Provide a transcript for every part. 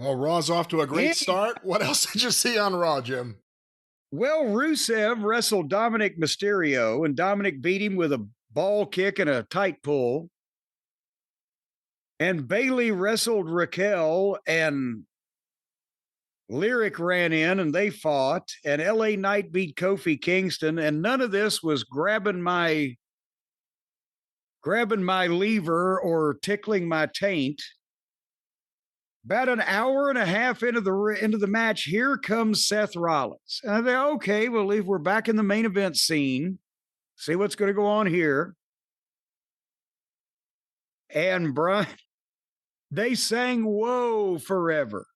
Well, Raw's off to a great start. What else did you see on Raw, Jim? Well, Rusev wrestled Dominic Mysterio, and Dominic beat him with a ball kick and a tight pull. And Bayley wrestled Raquel, and Lyric ran in, and they fought. And LA Knight beat Kofi Kingston, and none of this was grabbing my lever or tickling my taint. About an hour and a half into the match, here comes Seth Rollins. And I think, okay, well, if we're back in the main event scene, see what's going to go on here. And Brian, they sang "Whoa" forever.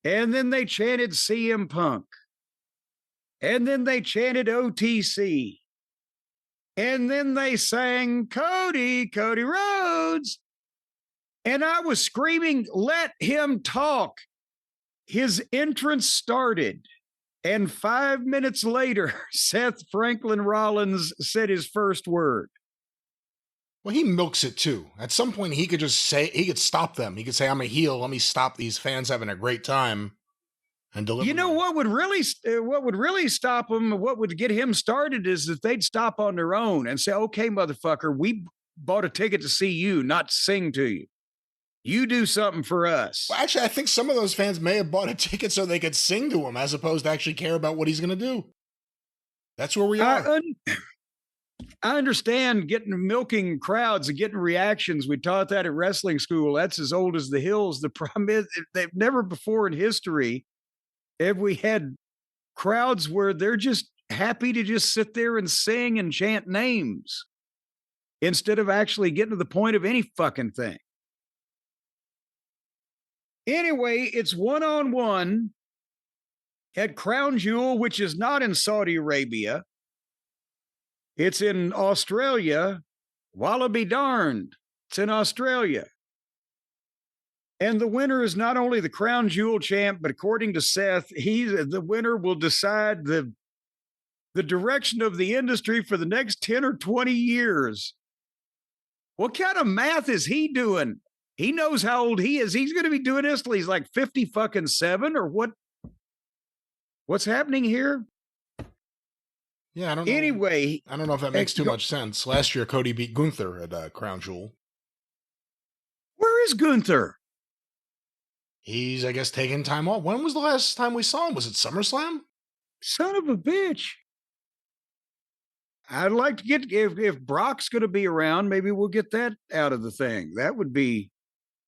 And then they chanted CM Punk. And then they chanted OTC. And then they sang Cody Rhodes. And I was screaming, let him talk. His entrance started. And 5 minutes later, Seth Franklin Rollins said his first word. Well, he milks it too. At some point, he could just say, he could stop them. He could say, I'm a heel. Let me stop these fans having a great time and deliver. You know, what would really stop him, what would get him started is if they'd stop on their own and say, okay, motherfucker, we bought a ticket to see you, not sing to you. You do something for us. Well, actually, I think some of those fans may have bought a ticket so they could sing to him as opposed to actually care about what he's going to do. That's where we are. I understand milking crowds and getting reactions. We taught that at wrestling school. That's as old as the hills. The problem is they've never before in history have we had crowds where they're just happy to just sit there and sing and chant names instead of actually getting to the point of any fucking thing. Anyway, it's one-on-one at Crown Jewel, which is not in Saudi Arabia. It's in Australia. Wallaby darned. It's in Australia. And the winner is not only the Crown Jewel champ, but according to Seth, the winner will decide the direction of the industry for the next 10 or 20 years. What kind of math is he doing? He knows how old he is. He's going to be doing this till he's like 50-7 or what? What's happening here? Yeah, I don't know. Anyway. I don't know if that makes too much sense. Last year, Cody beat Gunther at Crown Jewel. Where is Gunther? He's, I guess, taking time off. When was the last time we saw him? Was it SummerSlam? Son of a bitch. I'd like to get, if Brock's going to be around, maybe we'll get that out of the thing. That would be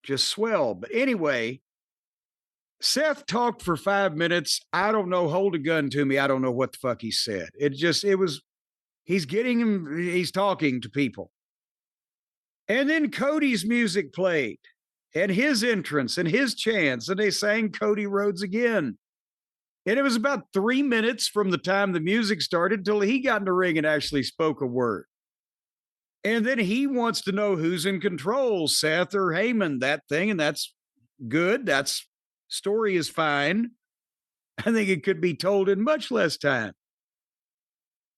just swell. But anyway, Seth talked for 5 minutes. I don't know. Hold a gun to me. I don't know what the fuck he said. He's talking to people. And then Cody's music played and his entrance and his chants, and they sang Cody Rhodes again. And it was about 3 minutes from the time the music started till he got in the ring and actually spoke a word. And then he wants to know who's in control, Seth or Heyman, that thing. And that's good. That's story is fine. I think it could be told in much less time.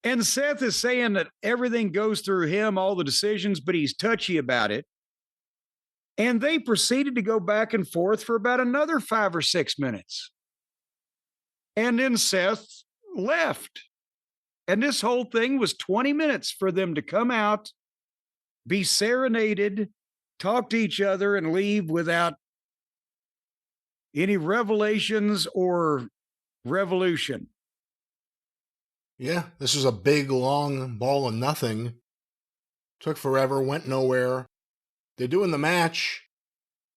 And Seth is saying that everything goes through him, all the decisions, but he's touchy about it. And they proceeded to go back and forth for about another 5 or 6 minutes. And then Seth left. And this whole thing was 20 minutes for them to come out, be serenaded, talk to each other, and leave without any revelations or revolution. Yeah, this was a big, long ball of nothing. Took forever, went nowhere. They're doing the match.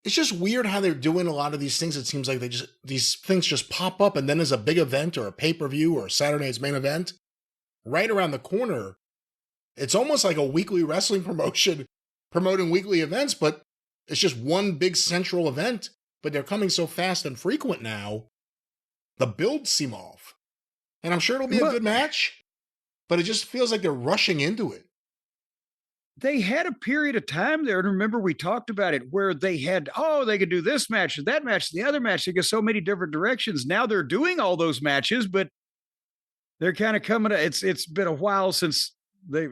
It's just weird how they're doing a lot of these things. It seems like these things just pop up, and then there's a big event or a pay-per-view or a Saturday night's main event right around the corner. It's almost like a weekly wrestling promotion promoting weekly events, but it's just one big central event. But they're coming so fast and frequent now, the builds seem off. And I'm sure it'll be a good match, but it just feels like they're rushing into it. They had a period of time there, and remember we talked about it, where they had, they could do this match and that match, the other match. They go so many different directions. Now they're doing all those matches, but they're kind of coming to, it's been a while since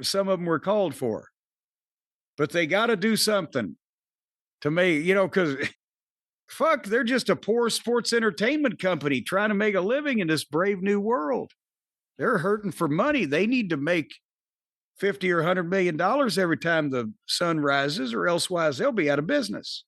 some of them were called for. But they got to do something to make, because Fuck, they're just a poor sports entertainment company trying to make a living in this brave new world. They're hurting for money. They need to make 50 or $100 million every time the sun rises, or elsewise they'll be out of business.